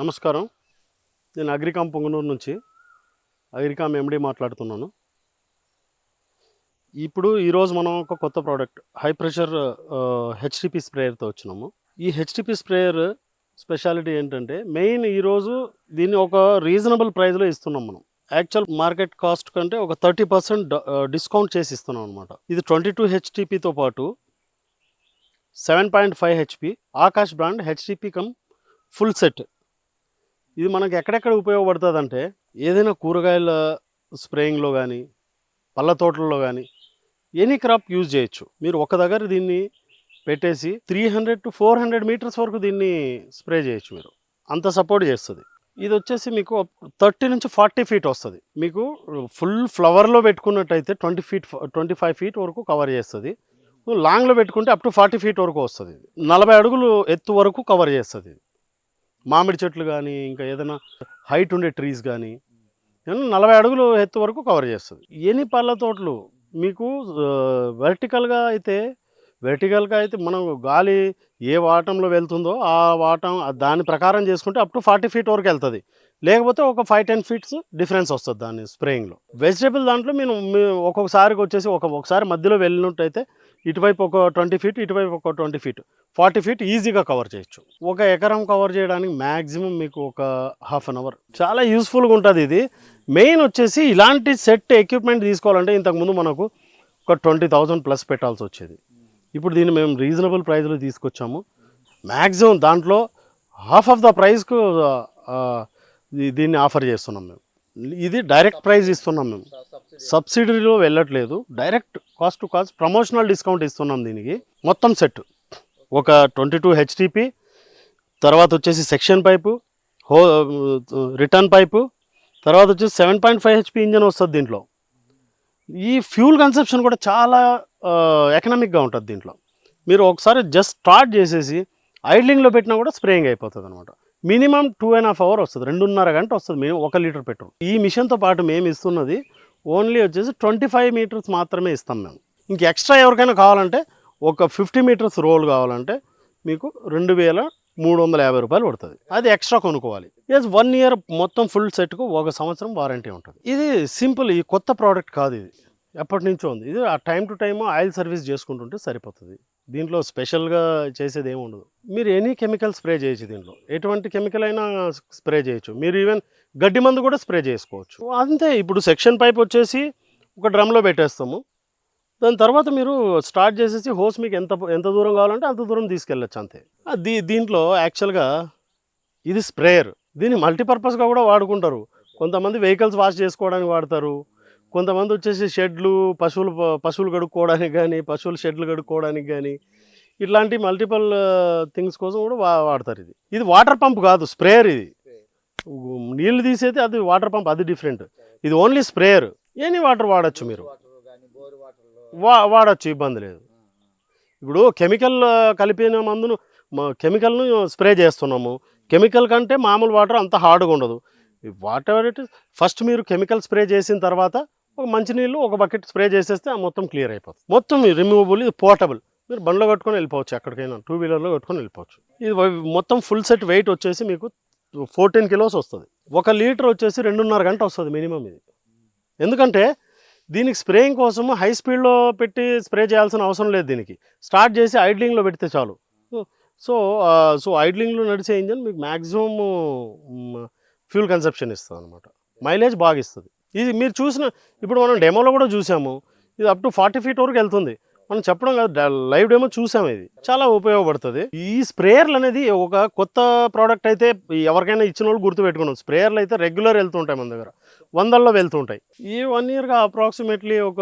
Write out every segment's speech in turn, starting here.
నమస్కారం. నేను అగ్రికామ్ పొంగనూరు నుంచి అగ్రికామ్ ఎండి మాట్లాడుతున్నాను. ఈరోజు మనం ఒక కొత్త ప్రోడక్ట్ హై ప్రెషర్ హెచ్టిపి స్ప్రేయర్తో వచ్చినాము. ఈ హెచ్టిపి స్ప్రేయర్ స్పెషాలిటీ ఏంటంటే మెయిన్ ఈరోజు దీన్ని ఒక రీజనబుల్ ప్రైస్లో ఇస్తున్నాం మనం. యాక్చువల్ మార్కెట్ కాస్ట్ కంటే ఒక 30% డిస్కౌంట్ చేసి ఇస్తున్నాం అనమాట. ఇది 22 హెచ్టిపితో పాటు 7.5 HP Akash brand HTTP come full set. ఇది మనకు ఎక్కడెక్కడ ఉపయోగపడుతుంది అంటే ఏదైనా కూరగాయల స్ప్రేయింగ్లో కానీ పళ్ళ తోటల్లో కానీ ఎనీ క్రాప్ యూజ్ చేయొచ్చు. మీరు ఒక దగ్గర దీన్ని పెట్టేసి 300 to 400 మీటర్స్ వరకు దీన్ని స్ప్రే చేయొచ్చు. మీరు అంత సపోర్ట్ చేస్తుంది. ఇది వచ్చేసి మీకు 30 నుంచి 40 ఫీట్ వస్తుంది. మీకు ఫుల్ ఫ్లవర్లో పెట్టుకున్నట్టయితే 25 ఫీట్ వరకు కవర్ చేస్తుంది. లాంగ్లో పెట్టుకుంటే అప్ టు 40 ఫీట్ వరకు వస్తుంది. 40 అడుగులు ఎత్తు వరకు కవర్ చేస్తుంది. మామిడి చెట్లు కానీ ఇంకా ఏదైనా హైట్ ఉండే ట్రీస్ కానీ 40 అడుగులు ఎత్తు వరకు కవర్ చేస్తుంది. ఎన్ని పళ్ళ తోటలు మీకు వెర్టికల్గా అయితే మనం గాలి ఏ వాటంలో వెళ్తుందో ఆ వాటం దాని ప్రకారం చేసుకుంటే అప్ టు 40 ఫీట్ వరకు వెళ్తుంది. లేకపోతే ఒక 5-10 ఫీట్స్ డిఫరెన్స్ వస్తుంది దాని స్ప్రేయింగ్లో. వెజిటేబుల్ దాంట్లో ఒక్కొక్కసారికి వచ్చేసి ఒకసారి మధ్యలో వెళ్ళినట్టయితే ఇటువైపు ఒక 20 ఫీట్, ఇటువైపు ఒక 20 ఫీట్, 40 ఫీట్ ఈజీగా కవర్ చేయొచ్చు. ఒక ఎకరం కవర్ చేయడానికి మ్యాక్సిమం మీకు ఒక హాఫ్ అన్ అవర్. చాలా యూస్ఫుల్గా ఉంటుంది. ఇది మెయిన్ వచ్చేసి ఇలాంటి సెట్ ఎక్విప్మెంట్ తీసుకోవాలంటే ఇంతకుముందు మనకు ఒక 20,000 ప్లస్ పెట్టాల్సి వచ్చేది. ఇప్పుడు దీన్ని మేము రీజనబుల్ ప్రైస్లో తీసుకొచ్చాము. మ్యాక్సిమం దాంట్లో హాఫ్ ఆఫ్ ద ప్రైస్కు దీన్ని ఆఫర్ చేస్తున్నాం మేము. ఇది డైరెక్ట్ ప్రైస్ ఇస్తున్నాం మేము, సబ్సిడీలో వెళ్ళట్లేదు. Direct cost to cost promotional discount ఇస్తున్నాం దీనికి. మొత్తం సెట్ ఒక 22 హెచ్టిపి, తర్వాత వచ్చేసి సెక్షన్ పైపు, రిటర్న్ పైపు, తర్వాత వచ్చేసి 7.5 హెచ్పి ఇంజన్ వస్తుంది దీంట్లో. ఈ ఫ్యూల్ కన్సెప్షన్ కూడా చాలా ఎకనామిక్గా ఉంటుంది దీంట్లో. మీరు ఒకసారి జస్ట్ స్టార్ట్ చేసేసి ఐడ్లింగ్లో పెట్టినా కూడా స్ప్రేయింగ్ అయిపోతుంది అనమాట. మినిమం 2.5 అవర్ వస్తుంది, 2.5 గంట వస్తుంది మినిమం 1 లీటర్ పెట్రోల్. ఈ మిషన్తో పాటు మేము ఇస్తున్నది ఓన్లీ వచ్చేసి 25 మీటర్స్ మాత్రమే ఇస్తాం మేము. ఇంక ఎక్స్ట్రా ఎవరికైనా కావాలంటే ఒక 50 మీటర్స్ రోల్ కావాలంటే మీకు 2,350 రూపాయలు పడుతుంది. అది ఎక్స్ట్రా కొనుక్కోవాలి. 1 ఇయర్ మొత్తం ఫుల్ సెట్కు 1 సంవత్సరం వారంటీ ఉంటుంది. ఇది సింపుల్, ఈ కొత్త ప్రోడక్ట్ కాదు, ఇది ఎప్పటి నుంచో ఉంది. ఇది ఆ time to time oil service చేసుకుంటుంటే సరిపోతుంది. దీంట్లో స్పెషల్గా చేసేది ఏమి ఉండదు. మీరు ఎనీ కెమికల్ స్ప్రే చేయొచ్చు. దీంట్లో ఎటువంటి కెమికల్ అయినా స్ప్రే చేయొచ్చు. మీరు ఈవెన్ గడ్డి మందు కూడా స్ప్రే చేసుకోవచ్చు. అంతే. ఇప్పుడు సెక్షన్ పైప్ వచ్చేసి ఒక డ్రమ్లో పెట్టేస్తాము. దాని తర్వాత మీరు స్టార్ట్ చేసేసి హోస్ మీకు ఎంత దూరం కావాలంటే అంత దూరం తీసుకెళ్ళచ్చు అంతే. దీంట్లో యాక్చువల్గా ఇది స్ప్రేయర్. దీన్ని మల్టీపర్పస్గా కూడా వాడుకుంటారు. కొంతమంది వెహికల్స్ వాష్ చేసుకోవడానికి వాడతారు. కొంతమంది వచ్చేసి షెడ్లు, పశువులు కడుక్కోవడానికి కానీ, పశువుల షెడ్లు కడుక్కోవడానికి కానీ, ఇట్లాంటి మల్టిపుల్ థింగ్స్ కోసం కూడా వాడతారు. ఇది వాటర్ పంప్ కాదు, స్ప్రేయర్. ఇది నీళ్ళు తీసేది అది వాటర్ పంప్, అది డిఫరెంట్. ఇది ఓన్లీ స్ప్రేయర్. ఎనీ వాటర్ వాడచ్చు, మీరు వాడచ్చు, ఇబ్బంది లేదు. ఇప్పుడు కెమికల్ కలిపిన మందును కెమికల్ను స్ప్రే చేస్తున్నాము. కెమికల్ కంటే మామూలు వాటర్ అంత హార్డ్గా ఉండదు. What ever it is, first మీరు కెమికల్ స్ప్రే చేసిన తర్వాత ఒక మంచినీళ్ళు ఒక బకెట్ స్ప్రే చేసేస్తే ఆ మొత్తం క్లియర్ అయిపోతుంది. మొత్తం రిమూవబుల్, ఇది పోర్టబుల్. మీరు బండ్లో కట్టుకొని వెళ్ళిపోవచ్చు, ఎక్కడికైనా 2 వీలర్లో కట్టుకొని వెళ్ళిపోవచ్చు. ఇది మొత్తం ఫుల్ సెట్ వెయిట్ వచ్చేసి మీకు 14 కిలోస్ వస్తుంది. 1 లీటర్ వచ్చేసి 2.5 గంట వస్తుంది మినిమం ఇది. ఎందుకంటే దీనికి స్ప్రేయింగ్ కోసము హై స్పీడ్లో పెట్టి స్ప్రే చేయాల్సిన అవసరం లేదు. దీనికి స్టార్ట్ చేసి ఐడ్లింగ్లో పెడితే చాలు. సో ఐడ్లింగ్లో నడిచే ఇంజన్ మీకు మ్యాక్సిమం ఫ్యూల్ కన్సెప్షన్ ఇస్తుంది అనమాట. మైలేజ్ బాగా ఇస్తుంది. ఇది మీరు ఇప్పుడు మనం డెమోలో కూడా చూసాము. ఇది అప్ టు 40 ఫీట్ వరకు వెళ్తుంది. మనం చెప్పడం కాదు, లైవ్ డెమో చూసాము. ఇది చాలా ఉపయోగపడుతుంది. ఈ స్ప్రేయర్లు అనేది ఒక కొత్త ప్రోడక్ట్ అయితే ఎవరికైనా ఇచ్చిన వాళ్ళు గుర్తుపెట్టుకున్నాం. స్ప్రేయర్లు అయితే రెగ్యులర్ వెళ్తుంటాయి మన దగ్గర, 100లో వెళ్తుంటాయి. ఈ 1 ఇయర్గా అప్రాక్సిమేట్లీ ఒక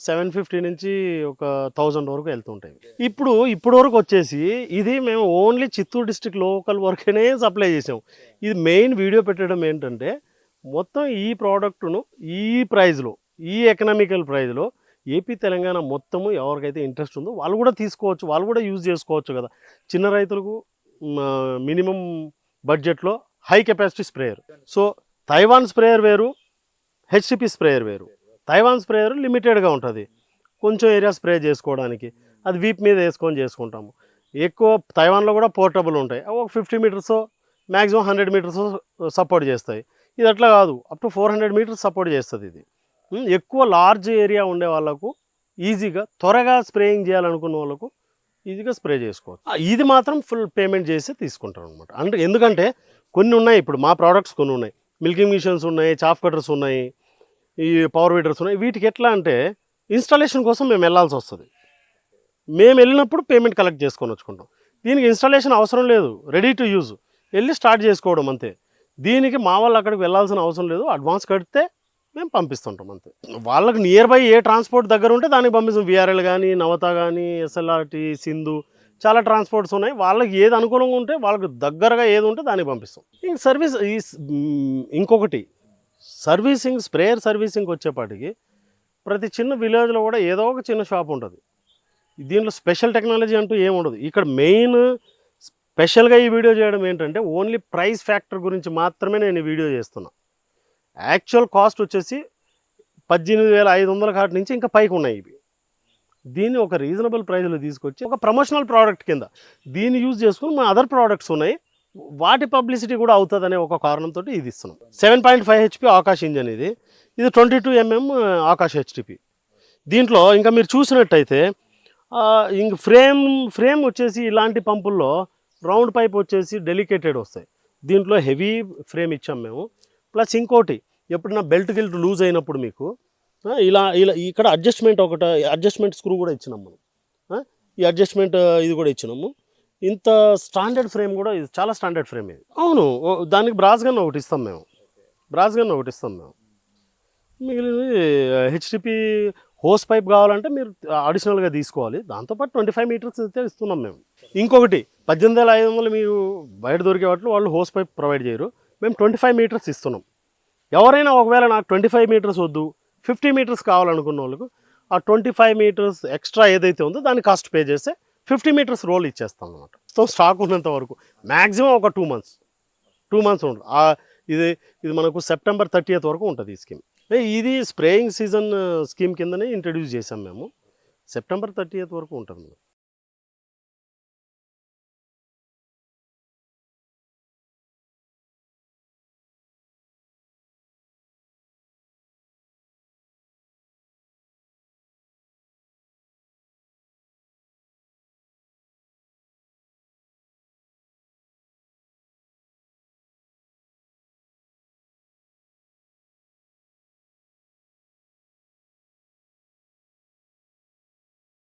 750 నుంచి ఒక 1000 వరకు వెళ్తుంటాయి. ఇప్పుడు వరకు వచ్చేసి ఇది మేము ఓన్లీ చిత్తూరు డిస్ట్రిక్ట్ లోకల్ వరకునే సప్లై చేసాం. ఇది మెయిన్ వీడియో పెట్టడం ఏంటంటే మొత్తం ఈ ప్రోడక్ట్ను ఈ ప్రైస్లో, ఈ ఎకనామికల్ ప్రైస్లో ఏపీ తెలంగాణ మొత్తము ఎవరికైతే ఇంట్రెస్ట్ ఉందో వాళ్ళు కూడా తీసుకోవచ్చు, వాళ్ళు కూడా యూజ్ చేసుకోవచ్చు కదా. చిన్న రైతులకు మినిమం బడ్జెట్లో high capacity sprayer. So Taiwan sprayer వేరు, హెచ్టిపి స్ప్రేయర్ వేరు. తైవాన్ స్ప్రేయర్ లిమిటెడ్గా ఉంటుంది, కొంచెం ఏరియా స్ప్రే చేసుకోవడానికి. అది వీప్ మీద వేసుకొని చేసుకుంటాము. ఎక్కువ తైవాన్లో కూడా పోర్టబుల్ ఉంటాయి. ఒక 50 మీటర్స్ మ్యాక్సిమం 100 మీటర్స్ సపోర్ట్ చేస్తాయి. ఇది అట్లా కాదు, అప్ టు 400 మీటర్స్ సపోర్ట్ చేస్తుంది ఇది. ఎక్కువ లార్జ్ ఏరియా ఉండే వాళ్ళకు ఈజీగా త్వరగా స్ప్రేయింగ్ చేయాలనుకున్న వాళ్ళకు ఈజీగా స్ప్రే చేసుకోవచ్చు. ఇది మాత్రం ఫుల్ పేమెంట్ చేసి తీసుకుంటాం అనమాట. అంటే ఎందుకంటే కొన్ని ఉన్నాయి, ఇప్పుడు మా ప్రోడక్ట్స్ కొన్ని ఉన్నాయి, మిల్కింగ్ మిషన్స్ ఉన్నాయి, చాఫ్ కటర్స్ ఉన్నాయి, ఈ పవర్ వీడర్స్ ఉన్నాయి. వీటికి ఎట్లా అంటే ఇన్స్టాలేషన్ కోసం మేము వెళ్ళాల్సి వస్తుంది. మేము వెళ్ళినప్పుడు పేమెంట్ కలెక్ట్ చేసుకొని వచ్చుకుంటాం. దీనికి ఇన్స్టాలేషన్ అవసరం లేదు, రెడీ టు యూజ్, వెళ్ళి స్టార్ట్ చేసుకోవడం అంతే. దీనికి మా వాళ్ళు అక్కడికి వెళ్ళాల్సిన అవసరం లేదు, అడ్వాన్స్ కడితే మేము పంపిస్తుంటాం అంతే. వాళ్ళకి నియర్ బై ఏ ట్రాన్స్పోర్ట్ దగ్గర ఉంటే దానికి పంపిస్తాం. విఆర్ఎల్ కానీ, నవత కానీ, ఎస్ఎల్ఆర్టీ, సింధు, చాలా ట్రాన్స్పోర్ట్స్ ఉన్నాయి. వాళ్ళకి ఏది అనుకూలంగా ఉంటే, వాళ్ళకి దగ్గరగా ఏది ఉంటే దానికి పంపిస్తాం. ఇంక సర్వీస్ ఇంకొకటి సర్వీసింగ్, స్ప్రేయర్ సర్వీసింగ్ వచ్చేపాటికి ప్రతి చిన్న విలేజ్లో కూడా ఏదో ఒక చిన్న షాప్ ఉంటుంది. దీంట్లో స్పెషల్ టెక్నాలజీ అంటూ ఏమి ఉండదు. ఇక్కడ మెయిన్ స్పెషల్గా ఈ వీడియో చేయడం ఏంటంటే ఓన్లీ ప్రైస్ ఫ్యాక్టర్ గురించి మాత్రమే నేను ఈ వీడియో చేస్తున్నా. యాక్చువల్ కాస్ట్ వచ్చేసి 18,500 కాటి నుంచి ఇంకా పైకి ఉన్నాయి ఇవి. దీన్ని ఒక రీజనబుల్ ప్రైస్లో తీసుకొచ్చి ఒక ప్రమోషనల్ ప్రోడక్ట్ కింద దీన్ని యూజ్ చేసుకుని మా అదర్ ప్రోడక్ట్స్ ఉన్నాయి, వాటి పబ్లిసిటీ కూడా అవుతుందనే ఒక కారణంతో ఇది ఇస్తున్నాం. 7.5 HP ఆకాష్ ఇంజన్ ఇది 22 mm ఆకాష్ హెచ్టిపి. దీంట్లో ఇంకా మీరు చూసినట్టయితే ఇంక ఫ్రేమ్ వచ్చేసి ఇలాంటి పంపుల్లో రౌండ్ పైప్ వచ్చేసి డెలికేటెడ్ వస్తాయి. దీంట్లో హెవీ ఫ్రేమ్ ఇచ్చాం మేము. ప్లస్ ఇంకోటి, ఎప్పుడన్నా బెల్ట్ గిల్ట్ లూజ్ అయినప్పుడు మీకు ఇలా ఇక్కడ అడ్జస్ట్మెంట్ స్క్రూ కూడా ఇచ్చినాం మనం. ఈ అడ్జస్ట్మెంట్ ఇది కూడా ఇచ్చినాము. ఇంత స్టాండర్డ్ ఫ్రేమ్ కూడా, ఇది చాలా స్టాండర్డ్ ఫ్రేమ్ ఇది. అవును, దానికి బ్రాస్ గన్ ఒకటి ఇస్తాం మేము. మిగిలినది హెచ్టిపి హోస్ పైప్ కావాలంటే మీరు అడిషనల్గా తీసుకోవాలి. దాంతోపాటు 25 మీటర్స్ అయితే ఇస్తున్నాం మేము. ఇంకొకటి 18,500 మీరు బయట దొరికే వాళ్ళు హోస్ పైప్ ప్రొవైడ్ చేయరు, మేము 25 మీటర్స్ ఇస్తున్నాం. ఎవరైనా ఒకవేళ నాకు 25 మీటర్స్ వద్దు, 50 మీటర్స్ కావాలనుకున్న వాళ్ళకు ఆ 25 మీటర్స్ ఎక్స్ట్రా ఏదైతే ఉందో దాన్ని కాస్ట్ పే చేస్తే 50 మీటర్స్ రోల్ ఇచ్చేస్తాం అనమాట. సో స్టాక్ ఉన్నంత వరకు మ్యాక్సిమం ఒక 2 మంత్స్ ఉంటుంది. ఇది మనకు September 30th వరకు ఉంటుంది ఈ స్కీమ్. ఇది స్ప్రేయింగ్ సీజన్ స్కీమ్ కిందనే ఇంట్రడ్యూస్ చేసాం మేము. September 30th వరకు ఉంటుంది.